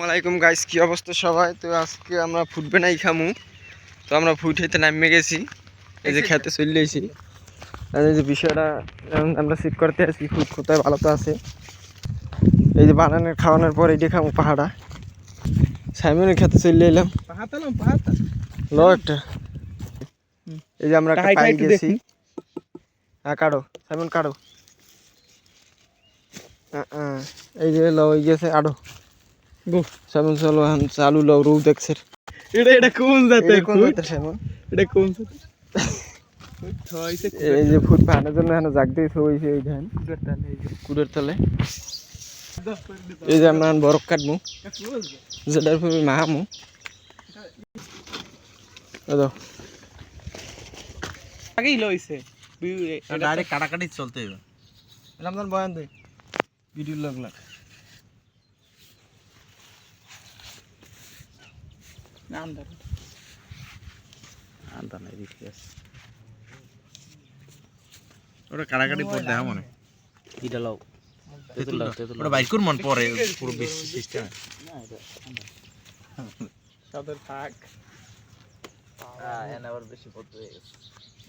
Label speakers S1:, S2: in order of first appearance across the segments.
S1: আসসালামাইকুম গাইস, কি অবস্থা সবাই? তো আজকে আমরা ফুড বানাই খামু। তো আমরা ফুড খেতে নামে গেছি, এই যে খেতে চলে এসেছি। আর এই যে বিষয়টা আমরা চেক করতে আসি ফুড কোথায় ভালো তো আছে। এই যে বানানোর খাওয়ানোর পর এইটা খামু পাহাড়া। সাইমনের খেতে চলে এলাম লো একটা। এই যে আমরা একটা পাই গেছি। হ্যাঁ কাটো সাইমন কাটো। এই যে লো হয়ে গেছে আড়ো গো সাইমন চলো চালু লো রৌ দেখছে।
S2: এটা কোন জাতের ফুড?
S1: সাইমন
S2: এটা কোন জাতের?
S1: এই যে ফুড পাহাড়ের জন্য এখানে জাগ দিয়ে থইছে এই ধান কুড়ের তলে। এই যে আমরা বরফ কাটবো যেটার পরে মাহামু
S2: আগেই লইছে
S3: ডাইরেক্ট কাটাকাটি চলতে হবে।
S1: রমজান বয়ান দে ভিডিও লাগলা
S2: নাম ধর
S3: আনতা নাই রিফ্রেশ ওটা কাটাকাটি পড় দেখা মনে
S2: এটা লও তেতুল
S3: ওটা বাইক কোন মন পরে পুরো বেশি সিস্টেম
S2: না এটা সাদের থাক এনে আবার বেশি পড়তে হয়ে গেছে।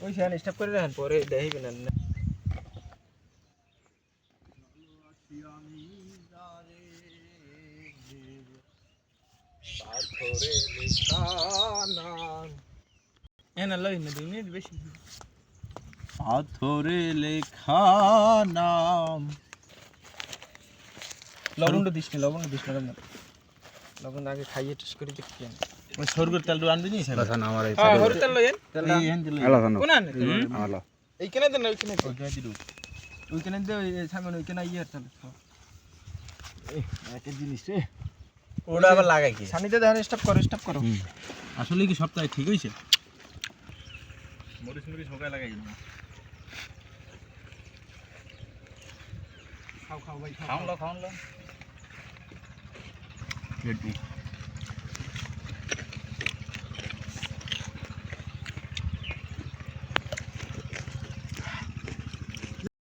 S1: ওই সেখানে স্টপ করে রাখেন পরে দেখাইবেন না।
S2: এনে লই না 2 মিনিট বেশি
S3: পাথরে লেখা নাম
S1: লবণ দিস না লবণ আগে খাইয়ে টেস্ট করে দেখি কেন
S3: ওই সরগর তেল আনবি নি স্যার
S2: আচ্ছা আমার এই হরতেল লইন
S3: এই হ্যান দিল
S2: কোন আনে
S3: আমলো
S2: এইখানে দেন ওইখানে
S3: ওই গায় দিলু
S1: ওইখানে দে ওই সামনে ওইখানে ইয়ে চল
S3: একটা জিনিস রে ওটা আবার লাগাই কি
S1: সানিতে দেখেন স্টপ করো
S3: আসলে কি সপ্তাহে ঠিক হইছে মরিচ হোকা লাগাই না
S1: খাও ভাই
S2: খাওন লো
S3: রেডি